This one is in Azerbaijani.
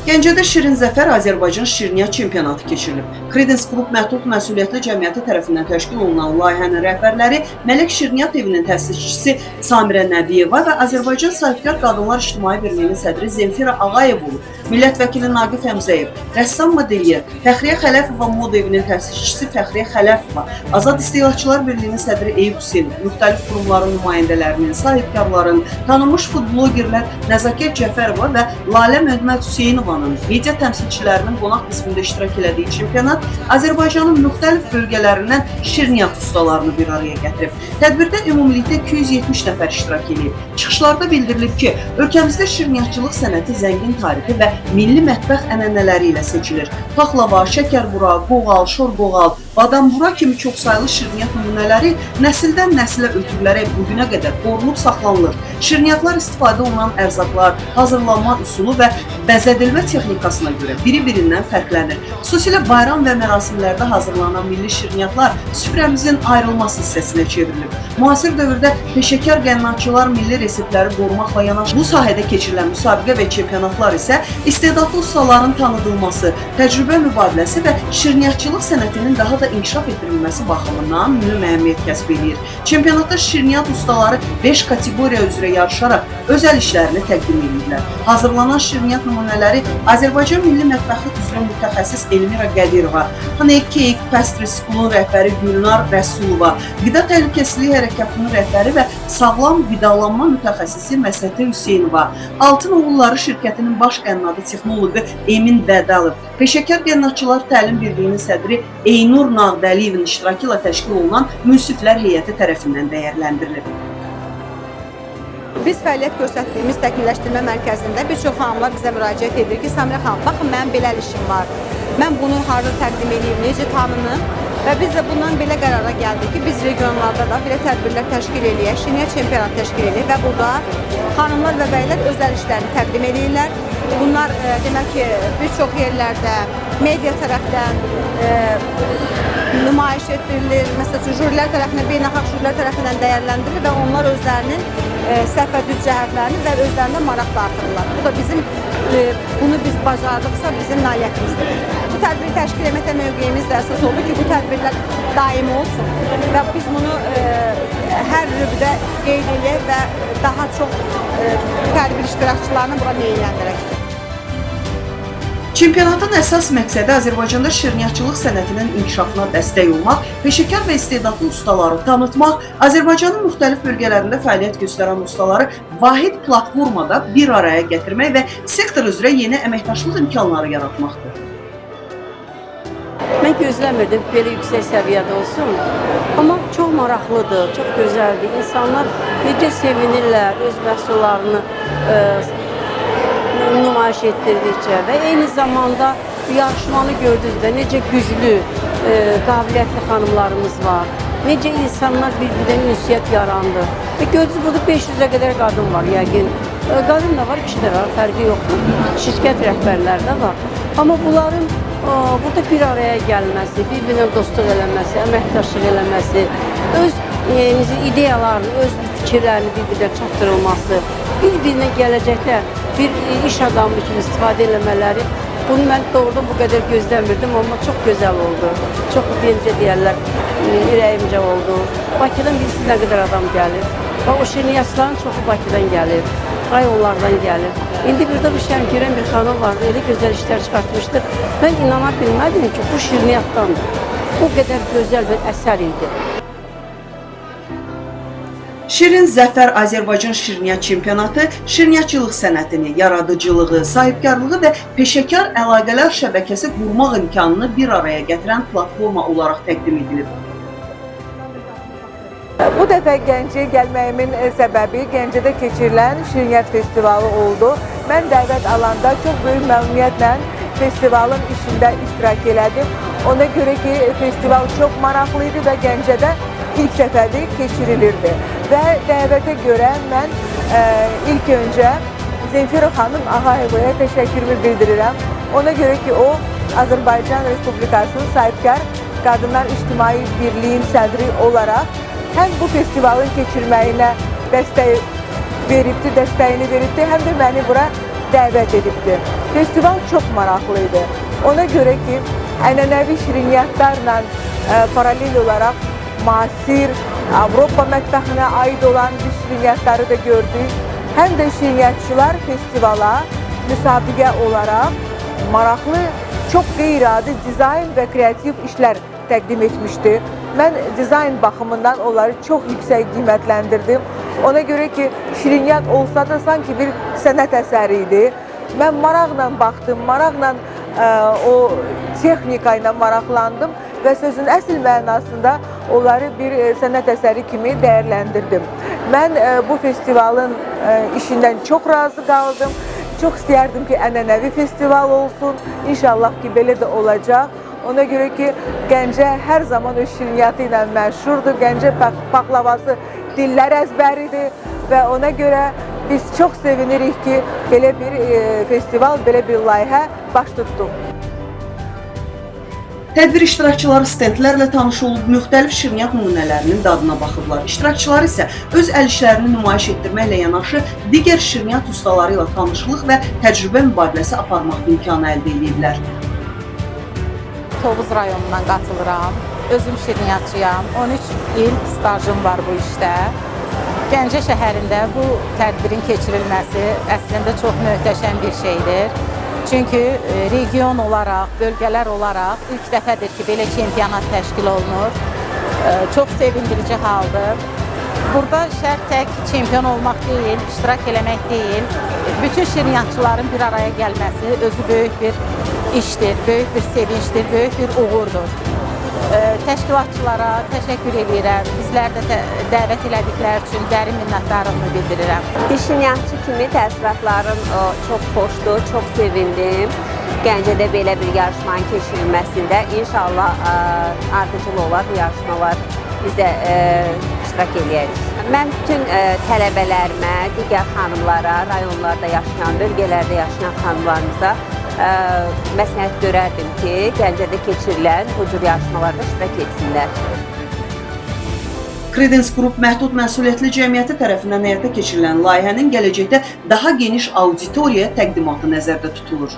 Gəncədə Şirin Zəfər Azərbaycan şirniyyat çempionatı keçirilib. Credence Group məhdud məsuliyyətli cəmiyyəti tərəfindən təşkil olunan layihənin rəhbərləri Mələk Şirniyyat evinin təsisçisi Samirə Nəbiyeva və Azərbaycan Sahibkar Qadınlar İctimai Birliyinin sədri Zemfira Ağayev olub. Millət vəkili Naqif Həmzəyev, rəssam modelyer Fəxriyə Xələfova moda evinin təsisçisi Fəxriyə Xələfova, Azad İstehlakçılar Birliyinin sədri Eyüp Hüseynov, müxtəlif qurumların nümayəndələrinin, sahibkarların, tanınmış futblogerlər Nəzakət Cəfərova və Lalə Məhməd Hüseynovanın media təmsilçilərinin qonaq qismində iştirak elədiyi çempionat Azərbaycanın müxtəlif bölgələrindən şirniyyat ustalarını bir araya gətirib. Tədbirdə ümumilikdə 270 nəfər iştirak edib. Çıxışlarda bildirilib ki, ölkəmizdə şirniyyatçılıq sənəti zəngin tarixi və milli mətbəx ənənələri ilə seçilir. Paxlava, şəkərbura, qoğal, şorqoğal, badambura kimi çoxsaylı şirniyyat nümunələri nəsildən nəsilə ötürülərək bugünə qədər qorunub saxlanılır. Şirniyyatlar istifadə olunan ərzaqlar, hazırlanma üsulu və bəzədilmə texnikasına görə biri-birindən fərqlənir. Xüsusilə bayram və mərasimlərdə hazırlanan milli şirniyyatlar süfrəmizin ayrılmaz hissəsinə çevrilib. Müasir dövrdə peşəkar qənnatçılar milli reseptləri qorumaqla yanaşı bu sahədə keçirilən müsabiqə və çempionatlar isə istedadlı ustaların tanıdılması, təcrübə mübadiləsi və şirniyyatçılıq sənətinin daha da inkişaf etdirilməsi baxımından mühüm əhəmiyyət kəsb edir. Çempionatda şirniyyat ustaları 5 kateqoriya üzrə yarışaraq özəl işlərini təqdim edirlər. Hazırlanan şirniyyat nümunələri Azərbaycan milli mətbəxi üzrə mütəxəssis Elmira Qədirova, Honey Cake Pastry School-un rəhbəri Gülnar Rəsulova, Qida Təhlükəsizliyi Hərəkatının rəhbəri və sağlam qidalanma mütəxəssisi Məsətə Hüseynova, Altın Oğulları şirkətinin baş qənnadı texnoloqu Emin Bədalov, Peşəkar Qənnatçılar Təlim Birliyinin sədri Eynur Nağdəliyevin iştirakı ilə təşkil olunan münsiflər heyəti tərəfindən dəyərləndirilib. Biz fəaliyyət göstərdiyimiz təkmilləşdirmə mərkəzində bir çox xanımlar bizə müraciət edir ki, Samirə xanım, baxın mənim belə işim var. Mən bunu harada təqdim edeyim, necə tanınım? Və biz də bundan belə qərara gəldik ki, biz regionlarda da belə tədbirlər təşkil edək, şirniyyat çempionatı təşkil edək və burada xanımlar və bəylər özəl işlərini təqdim edirlər. Bunlar demək ki, bir çox yerlərdə media tərəfdən nümayiş etdirilir, məsələn, jürilər tərəfindən, beynəlxalq jürilər tərəfindən dəyərləndirilir və onlar özlərinin səhvədüz cəhətlərini və özlərində maraq da artırırlar. Bu da bizim, bunu biz bacardıqsa bizim nailiyyətimizdir. Bu tədbiri təşkil etməkdə mövqeyimiz də əsas oldu ki, bu tədbirlər daimi olsun və biz bunu hər rübdə qeyd edək və daha çox tədbir iştirakçılarını bura meyləndirək. Çempionatın əsas məqsədi Azərbaycanda şirniyyatçılıq sənətinin inkişafına dəstək olmaq, peşəkar və istedadlı ustaları tanıtmaq, Azərbaycanın müxtəlif bölgələrində fəaliyyət göstərən ustaları vahid platformada bir araya gətirmək və sektor üzrə yeni əməkdaşlıq imkanları yaratmaqdır. Mən gözləmirdim belə yüksək səviyyədə olsun, amma çox maraqlıdır, çox gözəldir. İnsanlar necə sevinirlər, öz məhsullarını nümayiş etdirdikcə və eyni zamanda yarışmanı gördüyünüzdə necə güclü, qabiliyyətli xanımlarımız var, necə insanlar bir-birindən ünsiyyət yarandı. Və gördünüz, burada 500-ə qədər qadın var, yəqin. Qadın da var, kişi də var, fərqi yoxdur. Şirkət rəhbərləri də var. Amma bunların burada bir araya gəlməsi, bir-birindən dostluq eləməsi, əməkdaşlıq eləməsi, öz ideyalarını, öz fikirlərini bir-birinə çatdırılması, bir-birinə gələcəkdə bir iş adamı kimi istifadə eləmələri, bunu mən doğrudan bu qədər gözləmirdim, amma çox gözəl oldu. Çox necə deyərlər, ürəyimcə oldu. Bakıdan bilirsiniz nə qədər adam gəlir. Və o şirniyyatçıların çoxu Bakıdan gəlir, rayonlardan gəlir. İndi burada bir Şəmkirən bir xanım vardı, elə gözəl işlər çıxartmışdı. Mən inana bilmədim ki, bu şirniyyatdandır. O qədər gözəl bir əsər idi. Şirin Zəfər Azərbaycan şirniyyat çempionatı şirniyyatçılıq sənətini, yaradıcılığı, sahibkarlığı və peşəkar əlaqələr şəbəkəsi qurmaq imkanını bir araya gətirən platforma olaraq təqdim edilib. Bu dəfə Gəncəyə gəlməyimin səbəbi Gəncədə keçirilən şirniyyat festivalı oldu. Mən dəvət alanda çox böyük məmnuniyyətlə festivalın işində iştirak elədim. Ona görə ki, festival çox maraqlıydı və Gəncədə ilk dəfədir keçirilirdi. Və dəvətə görə mən ilk öncə Zemfira xanım Ağayevaya təşəkkürümü bildirirəm. Ona görə ki, o Azərbaycan Respublikasının Sahibkar Qadınlar İctimai Birliyinin sədri olaraq həm bu festivalın keçirməyinə dəstəyini veribdi, həm də məni bura dəvət edibdi. Festival çox maraqlı idi. Ona görə ki, ənənəvi şirniyyatlarla paralel olaraq müasir Avropa mətbəxinə aid olan bir şirniyyatları da gördük. Həm də şirniyyatçılar festivala müsabiqə olaraq maraqlı, çox qeyri-adi dizayn və kreativ işlər təqdim etmişdi. Mən dizayn baxımından onları çox yüksək qiymətləndirdim. Ona görə ki, şirniyyat olsa da sanki bir sənət əsəri idi. Mən maraqla baxdım, maraqla o texnika ilə maraqlandım və sözün əsl mənasında onları bir sənət əsəri kimi dəyərləndirdim. Mən bu festivalın işindən çox razı qaldım. Çox istəyərdim ki, ənənəvi festival olsun. İnşallah ki, belə də olacaq. Ona görə ki, Gəncə hər zaman öz şirniyyatı ilə məşhurdur. Gəncə paxlavası dillər əzbəridir və ona görə biz çox sevinirik ki, belə bir festival, belə bir layihə baş tutdu. Tədbir iştirakçıları stendlərlə tanış olub, müxtəlif şirniyyat nümunələrinin dadına baxıblar. İştirakçılar isə öz əl işlərini nümayiş etdirməklə yanaşı, digər şirniyyat ustaları ilə tanışlıq və təcrübə mübadiləsi aparmaq imkanı əldə ediblər. Tovuz rayonundan qatılıram. Özüm şirniyyatçıyam. 13 il stajım var bu işdə. Gəncə şəhərində bu tədbirin keçirilməsi əslində çox möhtəşəm bir şeydir. Çünki region olaraq, bölgələr olaraq ilk dəfədir ki, belə çempionat təşkil olunur. Çox sevindirici haldır. Burada şərt tək çempion olmaq deyil, iştirak eləmək deyil. Bütün şirniyyatçıların bir araya gəlməsi özü böyük bir işdir, böyük bir sevincdir, böyük bir uğurdur. Təşkilatçılara təşəkkür edirəm. Bizlər də dəvət elədikləri üçün dərin minnətdarlığımı bildirirəm. Bir şirniyyatçı kimi təəssüratlarım çox xoşdur, çox sevindim. Gəncədə belə bir yarışmanın keçirilməsində inşallah ardıcıl olar bu yarışmalar biz də iştirak edərik. Mən bütün tələbələrimə, digər xanımlara, rayonlarda yaşayan, bölgələrdə yaşayan xanımlarımıza məsləhət görərdim ki, Gəncədə keçirilən bu cür yarışmalarda iştirak etsinlər. Credence Group məhdud məsuliyyətli cəmiyyəti tərəfindən həyata keçirilən layihənin gələcəkdə daha geniş auditoriyaya təqdimatı nəzərdə tutulur.